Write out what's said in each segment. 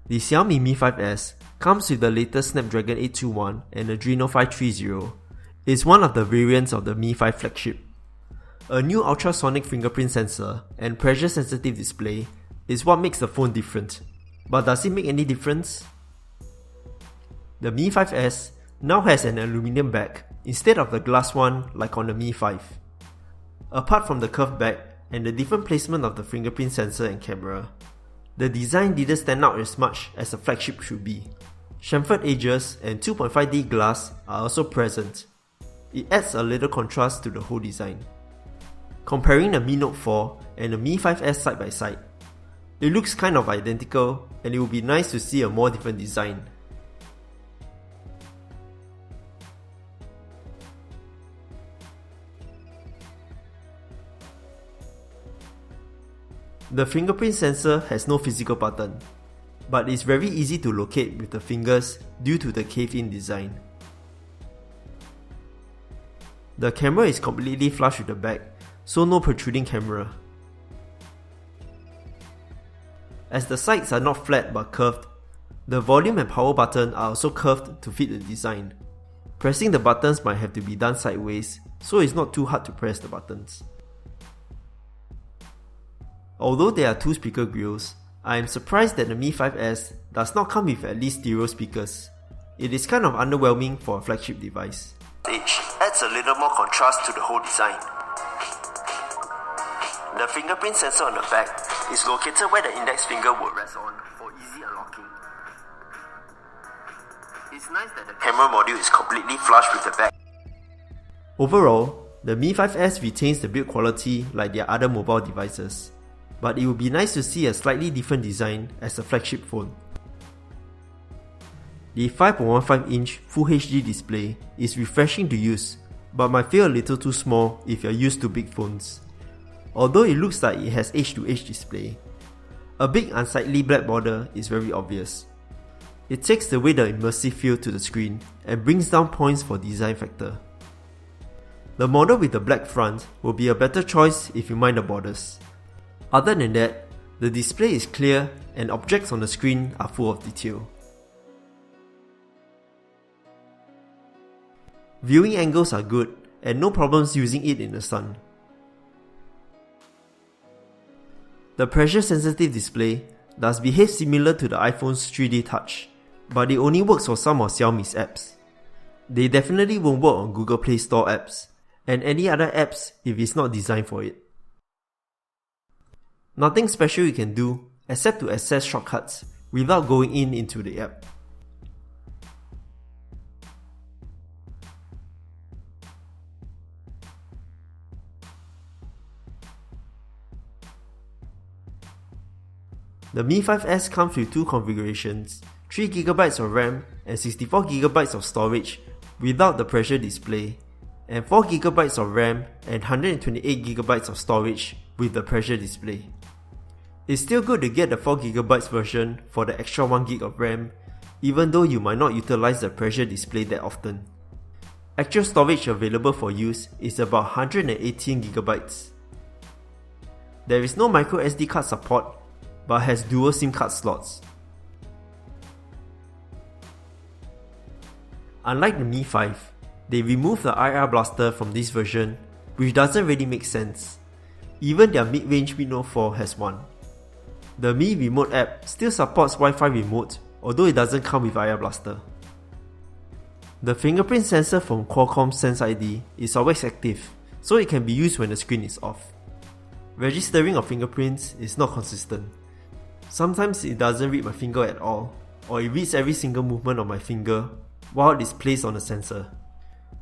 The Xiaomi Mi 5S comes with the latest Snapdragon 821 and Adreno 530. It's one of the variants of the Mi 5 flagship. A new ultrasonic fingerprint sensor and pressure-sensitive display is what makes the phone different. But does it make any difference? The Mi 5S now has an aluminium back instead of the glass one like on the Mi 5. Apart from the curved back and the different placement of the fingerprint sensor and camera, the design didn't stand out as much as a flagship should be. Chamfered edges and 2.5D glass are also present. It adds a little contrast to the whole design. Comparing the Mi Note 4 and the Mi 5S side by side, it looks kind of identical and it would be nice to see a more different design. The fingerprint sensor has no physical button, but it's very easy to locate with the fingers due to the cave-in design. The camera is completely flush with the back, so no protruding camera. As the sides are not flat but curved, the volume and power button are also curved to fit the design. Pressing the buttons might have to be done sideways, so it's not too hard to press the buttons. Although there are two speaker grills, I am surprised that the Mi 5S does not come with at least stereo speakers. It is kind of underwhelming for a flagship device. It adds a little more contrast to the whole design. The fingerprint sensor on the back is located where the index finger would rest on for easy unlocking. It's nice that the camera module is completely flush with the back. Overall, the Mi 5S retains the build quality like their other mobile devices, but it would be nice to see a slightly different design as a flagship phone. The 5.15-inch Full HD display is refreshing to use, but might feel a little too small if you're used to big phones. Although it looks like it has edge-to-edge display, a big unsightly black border is very obvious. It takes away the immersive feel to the screen and brings down points for design factor. The model with the black front will be a better choice if you mind the borders. Other than that, the display is clear and objects on the screen are full of detail. Viewing angles are good and no problems using it in the sun. The pressure-sensitive display does behave similar to the iPhone's 3D Touch, but it only works for some of Xiaomi's apps. They definitely won't work on Google Play Store apps and any other apps if it's not designed for it. Nothing special you can do except to access shortcuts without going into the app. The Mi 5S comes with two configurations, 3GB of RAM and 64GB of storage without the pressure display, and 4GB of RAM and 128GB of storage with the pressure display. It's still good to get the 4GB version for the extra 1GB of RAM, even though you might not utilize the pressure display that often. Actual storage available for use is about 118GB. There is no microSD card support, but has dual SIM card slots. Unlike the Mi 5, they removed the IR blaster from this version, which doesn't really make sense. Even their mid-range Mi Note 4 has one. The Mi Remote app still supports Wi-Fi remote, although it doesn't come with IR blaster. The fingerprint sensor from Qualcomm's Sense ID is always active, so it can be used when the screen is off. Registering of fingerprints is not consistent. Sometimes it doesn't read my finger at all, or it reads every single movement of my finger while it is placed on the sensor.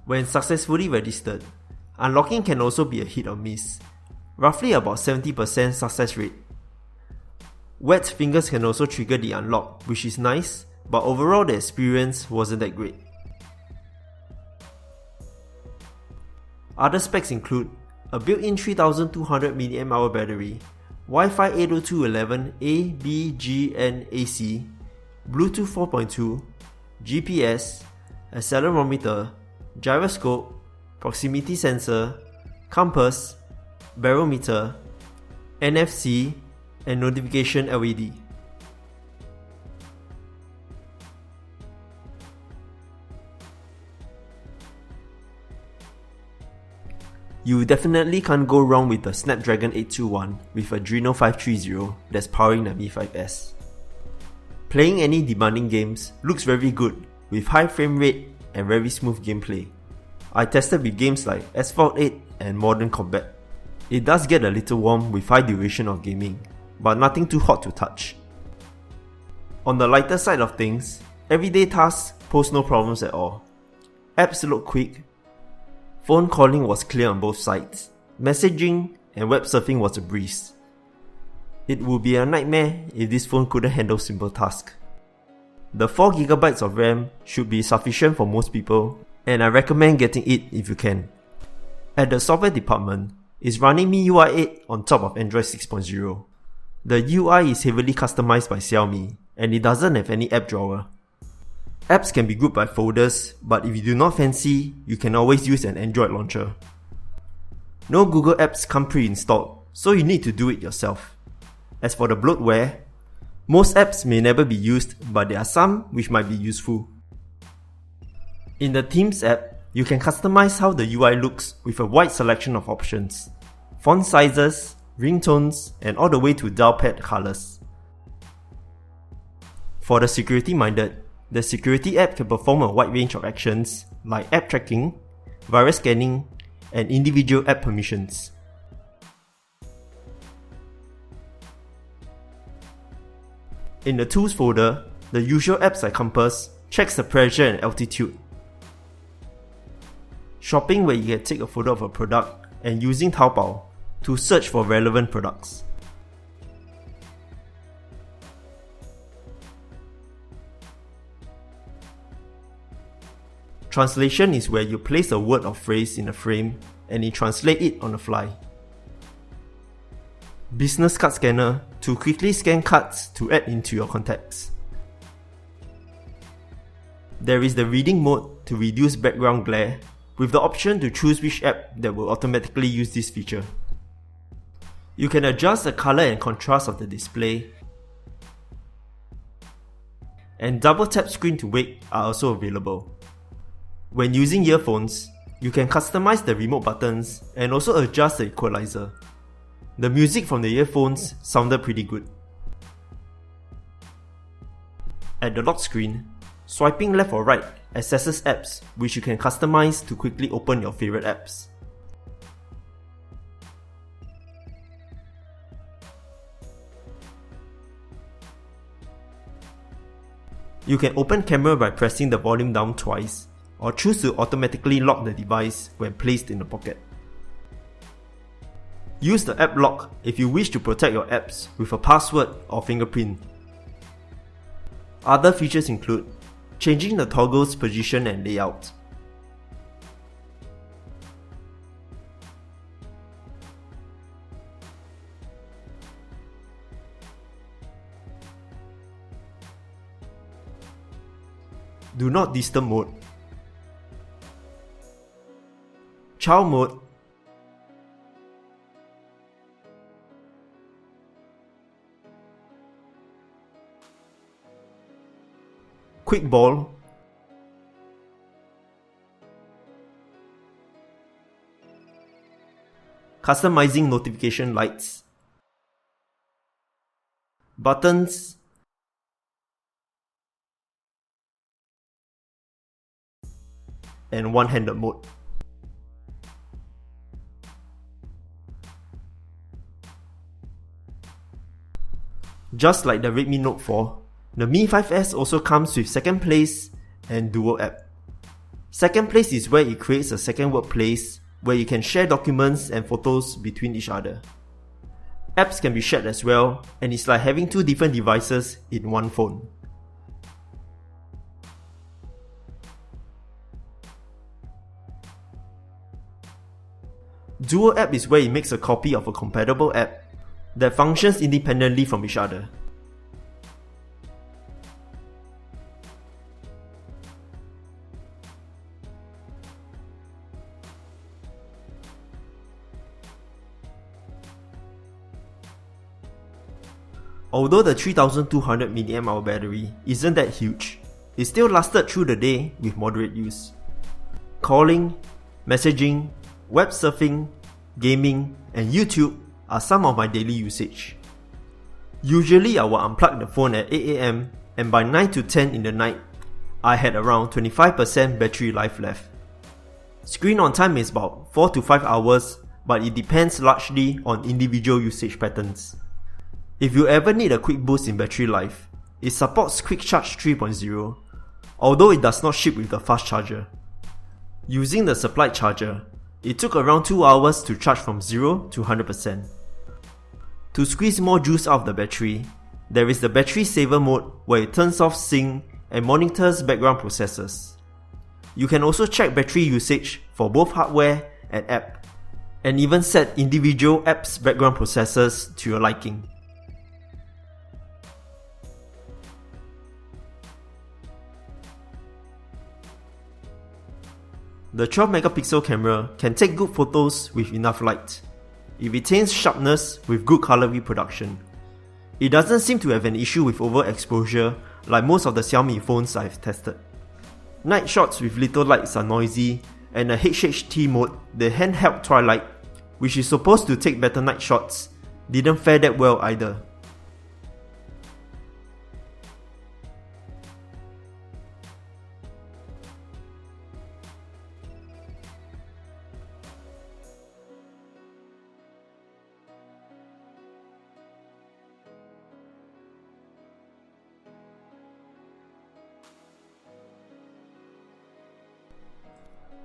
When successfully registered, unlocking can also be a hit or miss, roughly about 70% success rate. Wet fingers can also trigger the unlock, which is nice, but overall the experience wasn't that great. Other specs include a built-in 3200mAh battery, Wi-Fi 802.11a, b, g, and AC, Bluetooth 4.2, GPS, accelerometer, gyroscope, proximity sensor, compass, barometer, NFC, and notification LED. You definitely can't go wrong with the Snapdragon 821 with Adreno 530 that's powering the Mi 5S. Playing any demanding games looks very good with high frame rate and very smooth gameplay. I tested with games like Asphalt 8 and Modern Combat. It does get a little warm with high duration of gaming, but nothing too hot to touch. On the lighter side of things, everyday tasks pose no problems at all. Apps look quick. Phone calling was clear on both sides. Messaging and web surfing was a breeze. It would be a nightmare if this phone couldn't handle simple tasks. The 4GB of RAM should be sufficient for most people, and I recommend getting it if you can. At the software department, it's running MIUI 8 on top of Android 6.0. The UI is heavily customized by Xiaomi, and it doesn't have any app drawer. Apps can be grouped by folders, but if you do not fancy, you can always use an Android launcher. No Google apps come pre-installed, so you need to do it yourself. As for the bloatware, most apps may never be used, but there are some which might be useful. In the Themes app, you can customize how the UI looks with a wide selection of options, font sizes, ringtones, and all the way to dial pad colors. For the security-minded, the security app can perform a wide range of actions like app tracking, virus scanning, and individual app permissions. In the Tools folder, the usual apps like Compass checks the pressure and altitude. Shopping, where you can take a photo of a product, and using Taobao to search for relevant products. Translation is where you place a word or phrase in a frame and it translates it on the fly. Business card scanner to quickly scan cards to add into your contacts. There is the reading mode to reduce background glare, with the option to choose which app that will automatically use this feature. You can adjust the color and contrast of the display, and double tap screen to wake are also available. When using earphones, you can customize the remote buttons and also adjust the equalizer. The music from the earphones sounded pretty good. At the lock screen, swiping left or right accesses apps which you can customize to quickly open your favorite apps. You can open camera by pressing the volume down twice, or choose to automatically lock the device when placed in the pocket. Use the app lock if you wish to protect your apps with a password or fingerprint. Other features include changing the toggle's position and layout. Do not disturb mode. Child mode. Quick ball. Customizing notification lights. Buttons. And one-handed mode. Just like the Redmi Note 4, the Mi 5S also comes with second place and dual app. Second place is where it creates a second workplace where you can share documents and photos between each other. Apps can be shared as well, and it's like having two different devices in one phone. Dual app is where it makes a copy of a compatible app that functions independently from each other. Although the 3200 mAh battery isn't that huge, it still lasted through the day with moderate use. Calling, messaging, web surfing, gaming, and YouTube are some of my daily usage. Usually I will unplug the phone at 8 AM and by 9 to 10 in the night, I had around 25% battery life left. Screen on time is about 4 to 5 hours, but it depends largely on individual usage patterns. If you ever need a quick boost in battery life, it supports Quick Charge 3.0, although it does not ship with the fast charger. Using the supplied charger, it took around 2 hours to charge from 0 to 100%. To squeeze more juice out of the battery, there is the battery saver mode where it turns off sync and monitors background processes. You can also check battery usage for both hardware and app, and even set individual apps' background processes to your liking. The 12 megapixel camera can take good photos with enough light. It retains sharpness with good color reproduction. It doesn't seem to have an issue with overexposure like most of the Xiaomi phones I've tested. Night shots with little lights are noisy, and the HHT mode, the handheld twilight, which is supposed to take better night shots, didn't fare that well either.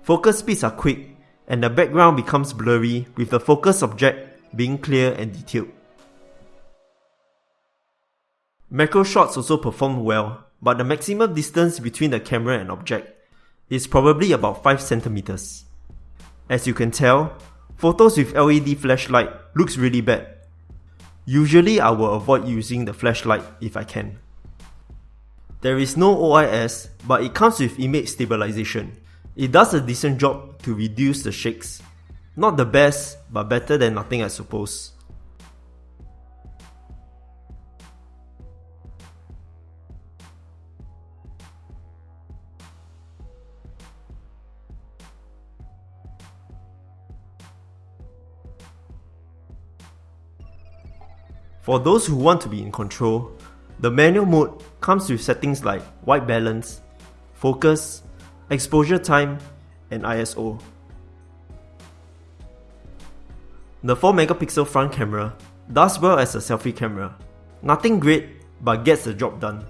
Focus speeds are quick, and the background becomes blurry with the focus object being clear and detailed. Macro shots also perform well, but the maximum distance between the camera and object is probably about 5 cm. As you can tell, photos with LED flashlight looks really bad. Usually I will avoid using the flashlight if I can. There is no OIS, but it comes with image stabilization. It does a decent job to reduce the shakes. Not the best, but better than nothing I suppose. For those who want to be in control, the manual mode comes with settings like white balance, focus, exposure time, and ISO. The 4 megapixel front camera does well as a selfie camera. Nothing great, but gets the job done.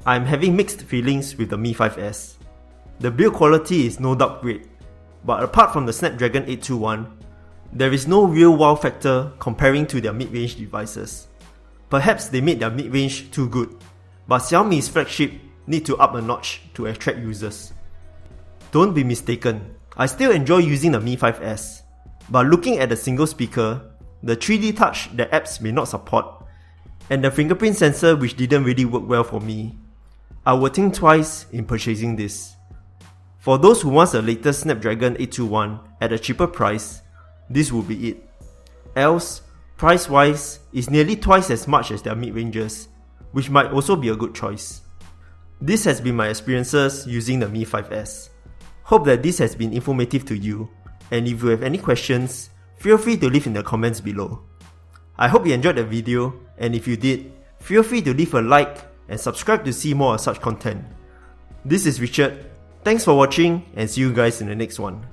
I am having mixed feelings with the Mi5S. The build quality is no doubt great, but apart from the Snapdragon 821, there is no real wow factor comparing to their mid-range devices. Perhaps they made their mid-range too good, but Xiaomi's flagship need to up a notch to attract users. Don't be mistaken, I still enjoy using the Mi5S, but looking at the single speaker, the 3D touch that apps may not support, and the fingerprint sensor which didn't really work well for me, I will think twice in purchasing this. For those who want the latest Snapdragon 821 at a cheaper price, this would be it. Else, price-wise, is nearly twice as much as their mid-ranges, which might also be a good choice. This has been my experiences using the Mi5S. Hope that this has been informative to you, and if you have any questions, feel free to leave in the comments below. I hope you enjoyed the video, and if you did, feel free to leave a like and subscribe to see more of such content. This is Richard, thanks for watching and see you guys in the next one.